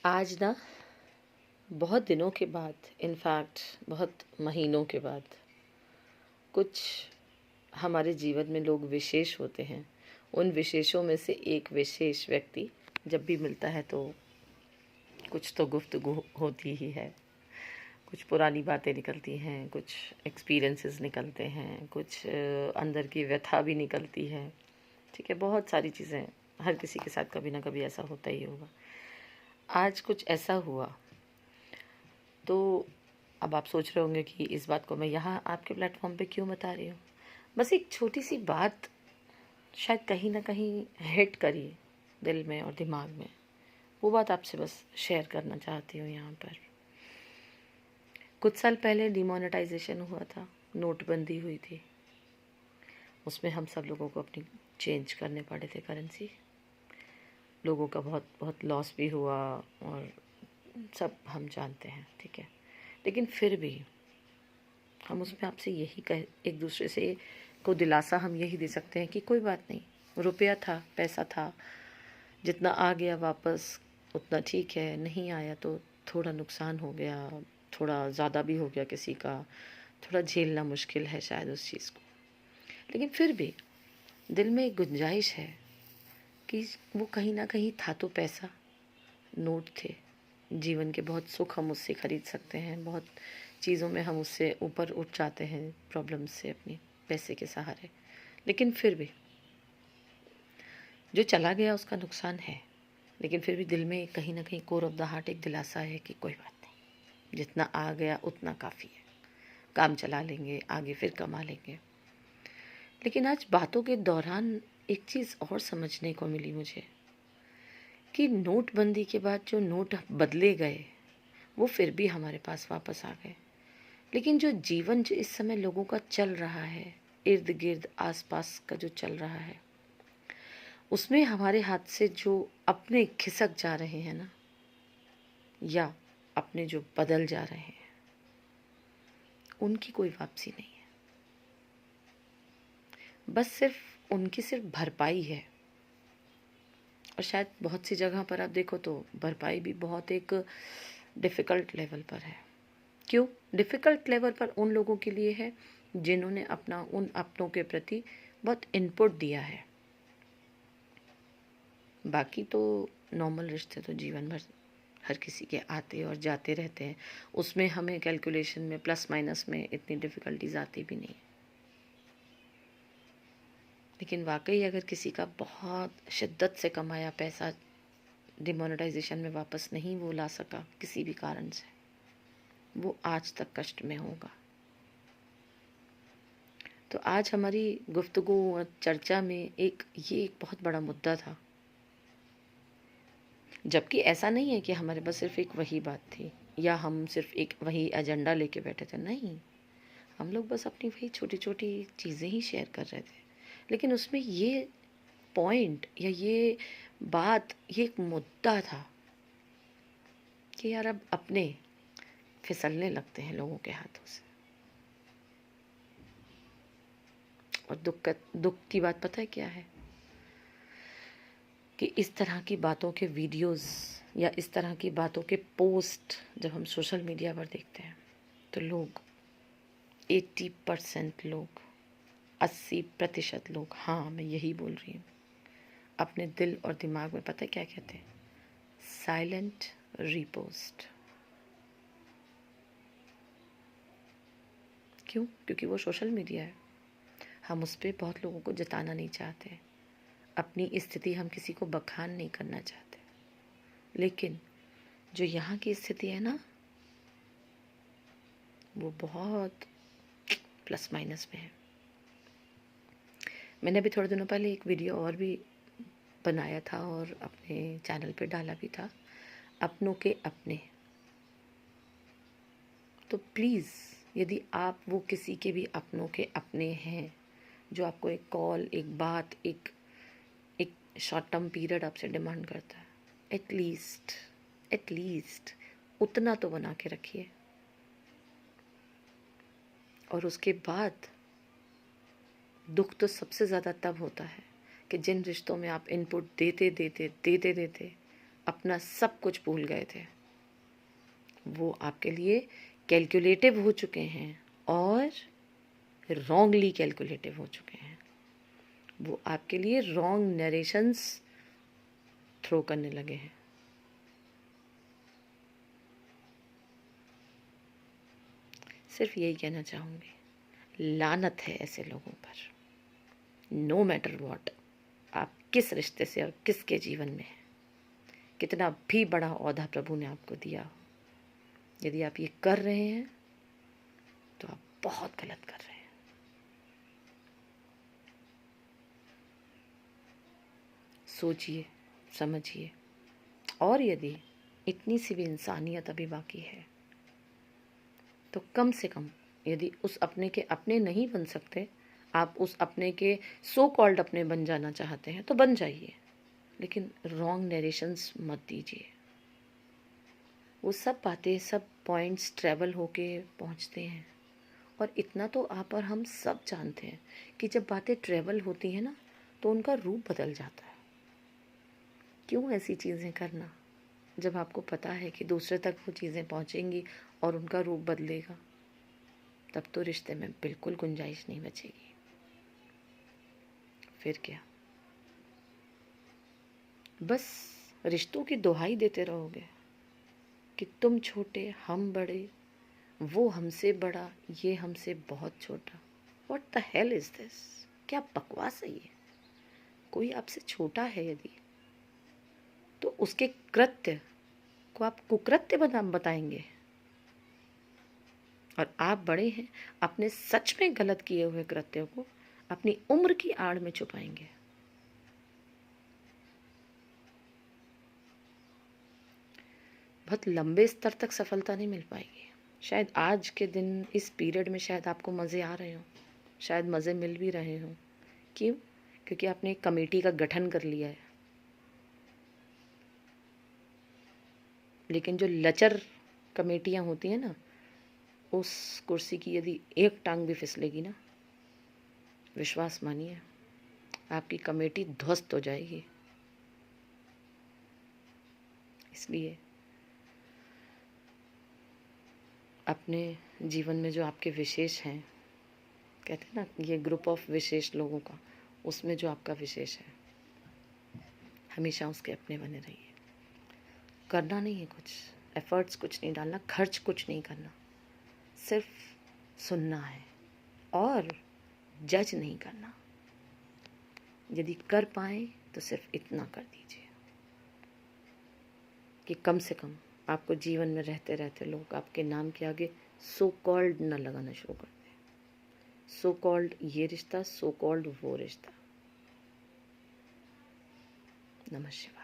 आज ना बहुत दिनों के बाद, इनफैक्ट बहुत महीनों के बाद, कुछ हमारे जीवन में लोग विशेष होते हैं। उन विशेषों में से एक विशेष व्यक्ति जब भी मिलता है तो कुछ तो गुफ्तगू होती ही है। कुछ पुरानी बातें निकलती हैं, कुछ एक्सपीरियंसेस निकलते हैं, कुछ अंदर की व्यथा भी निकलती है। ठीक है, बहुत सारी चीज़ें हर किसी के साथ कभी ना कभी ऐसा होता ही होगा। आज कुछ ऐसा हुआ तो अब आप सोच रहे होंगे कि इस बात को मैं यहाँ आपके प्लेटफॉर्म पे क्यों बता रही हूँ। बस एक छोटी सी बात शायद कहीं ना कहीं हिट करी दिल में और दिमाग में। वो बात आपसे बस शेयर करना चाहती हूँ यहाँ पर। कुछ साल पहले डिमोनेटाइजेशन हुआ था, नोटबंदी हुई थी। उसमें हम सब लोगों को अपनी चेंज करने पड़े थे करेंसी। लोगों का बहुत बहुत लॉस भी हुआ और सब हम जानते हैं, ठीक है। लेकिन फिर भी हम उसमें आपसे यही कह एक दूसरे से को दिलासा हम यही दे सकते हैं कि कोई बात नहीं, रुपया था, पैसा था, जितना आ गया वापस उतना ठीक है, नहीं आया तो थोड़ा नुकसान हो गया, थोड़ा ज़्यादा भी हो गया किसी का, थोड़ा झेलना मुश्किल है शायद उस चीज़ को। लेकिन फिर भी दिल में एक गुंजाइश है कि वो कहीं ना कहीं था तो पैसा, नोट थे। जीवन के बहुत सुख हम उससे ख़रीद सकते हैं, बहुत चीज़ों में हम उससे ऊपर उठ जाते हैं प्रॉब्लम से अपनी पैसे के सहारे। लेकिन फिर भी जो चला गया उसका नुकसान है, लेकिन फिर भी दिल में कहीं ना कहीं कोर ऑफ द हार्ट एक दिलासा है कि कोई बात नहीं, जितना आ गया उतना काफ़ी है, काम चला लेंगे, आगे फिर कमा लेंगे। लेकिन आज बातों के दौरान एक चीज़ और समझने को मिली मुझे कि नोटबंदी के बाद जो नोट बदले गए वो फिर भी हमारे पास वापस आ गए। लेकिन जो जीवन जो इस समय लोगों का चल रहा है, इर्द गिर्द आस पास का जो चल रहा है, उसमें हमारे हाथ से जो अपने खिसक जा रहे हैं ना, या अपने जो बदल जा रहे हैं, उनकी कोई वापसी नहीं है। बस सिर्फ उनकी सिर्फ भरपाई है। और शायद बहुत सी जगह पर आप देखो तो भरपाई भी बहुत एक डिफ़िकल्ट लेवल पर है। क्यों डिफ़िकल्ट लेवल पर? उन लोगों के लिए है जिन्होंने अपना उन अपनों के प्रति बहुत इनपुट दिया है। बाकी तो नॉर्मल रिश्ते तो जीवन भर हर किसी के आते और जाते रहते हैं, उसमें हमें कैलकुलेशन में प्लस माइनस में इतनी डिफ़िकल्टीज आती भी नहीं। लेकिन वाकई अगर किसी का बहुत शिद्दत से कमाया पैसा डिमोनेटाइजेशन में वापस नहीं वो ला सका किसी भी कारण से, वो आज तक कष्ट में होगा। तो आज हमारी गुफ्तगू और चर्चा में ये एक बहुत बड़ा मुद्दा था। जबकि ऐसा नहीं है कि हमारे पास सिर्फ एक वही बात थी या हम सिर्फ एक वही एजेंडा लेके बैठे थे, नहीं। हम लोग बस अपनी वही छोटी छोटी चीज़ें ही शेयर कर रहे थे। लेकिन उसमें ये पॉइंट या ये बात, ये एक मुद्दा था कि यार अब अपने फिसलने लगते हैं लोगों के हाथों से। और दुख की बात पता है क्या है? कि इस तरह की बातों के वीडियोस या इस तरह की बातों के पोस्ट जब हम सोशल मीडिया पर देखते हैं तो लोग 80% लोग, 80% लोग, हाँ मैं यही बोल रही हूँ, अपने दिल और दिमाग में पता है क्या कहते हैं? Silent repost. क्यों? क्योंकि वो सोशल मीडिया है, हम उस पर बहुत लोगों को जताना नहीं चाहते, अपनी स्थिति हम किसी को बखान नहीं करना चाहते। लेकिन जो यहाँ की स्थिति है ना, वो बहुत प्लस माइनस में है। मैंने अभी थोड़े दिनों पहले एक वीडियो और भी बनाया था और अपने चैनल पे डाला भी था, अपनों के अपने। तो प्लीज़ यदि आप वो किसी के भी अपनों के अपने हैं, जो आपको एक कॉल, एक बात, एक एक शॉर्ट टर्म पीरियड आपसे डिमांड करता है, एटलीस्ट उतना तो बना के रखिए। और उसके बाद दुख तो सबसे ज़्यादा तब होता है कि जिन रिश्तों में आप इनपुट देते देते अपना सब कुछ भूल गए थे, वो आपके लिए कैलकुलेटिव हो चुके हैं और रॉन्गली कैलकुलेटिव हो चुके हैं। वो आपके लिए रॉन्ग नरेशंस थ्रो करने लगे हैं। सिर्फ यही कहना चाहूँगी, लानत है ऐसे लोगों पर। नो मैटर व्हाट, आप किस रिश्ते से और किसके जीवन में हैं, कितना भी बड़ा ओहदा प्रभु ने आपको दिया हो, यदि आप ये कर रहे हैं तो आप बहुत गलत कर रहे हैं। सोचिए, समझिए, और यदि इतनी सी भी इंसानियत अभी बाकी है तो कम से कम, यदि उस अपने के अपने नहीं बन सकते, आप उस अपने के सो कॉल्ड अपने बन जाना चाहते हैं तो बन जाइए, लेकिन रॉन्ग नरेशंस मत दीजिए। वो सब बातें, सब पॉइंट्स ट्रैवल होके पहुंचते हैं, और इतना तो आप और हम सब जानते हैं कि जब बातें ट्रैवल होती हैं ना तो उनका रूप बदल जाता है। क्यों ऐसी चीज़ें करना जब आपको पता है कि दूसरे तक वो चीज़ें पहुंचेंगी और उनका रूप बदलेगा? तब तो रिश्ते में बिल्कुल गुंजाइश नहीं बचेगी। फिर क्या, बस रिश्तों की दुहाई देते रहोगे कि तुम छोटे, हम बड़े, वो हमसे बड़ा, ये हमसे बहुत छोटा। What the hell is this? क्या बकवास है ये? कोई आपसे छोटा है यदि, तो उसके कृत्य को आप कुकृत्य बताएंगे, और आप बड़े हैं, अपने सच में गलत किए हुए कृत्यों को अपनी उम्र की आड़ में छुपाएंगे। बहुत लंबे स्तर तक सफलता नहीं मिल पाएगी। शायद आज के दिन, इस पीरियड में शायद आपको मज़े आ रहे हों, शायद मज़े मिल भी रहे हों। क्यों? क्योंकि आपने एक कमेटी का गठन कर लिया है। लेकिन जो लचर कमेटियां होती हैं ना, उस कुर्सी की यदि एक टांग भी फिसलेगी ना, विश्वास मानिए आपकी कमेटी ध्वस्त हो जाएगी। इसलिए अपने जीवन में जो आपके विशेष हैं, कहते हैं ना ये ग्रुप ऑफ विशेष लोगों का, उसमें जो आपका विशेष है, हमेशा उसके अपने बने रहिए। करना नहीं है कुछ, एफर्ट्स कुछ नहीं डालना, खर्च कुछ नहीं करना, सिर्फ सुनना है और जज नहीं करना। यदि कर पाए तो सिर्फ इतना कर दीजिए कि कम से कम आपको जीवन में रहते रहते लोग आपके नाम के आगे सो कॉल्ड न लगाना शुरू कर दें। सो कॉल्ड ये रिश्ता, सो कॉल्ड वो रिश्ता। नमः शिवाय।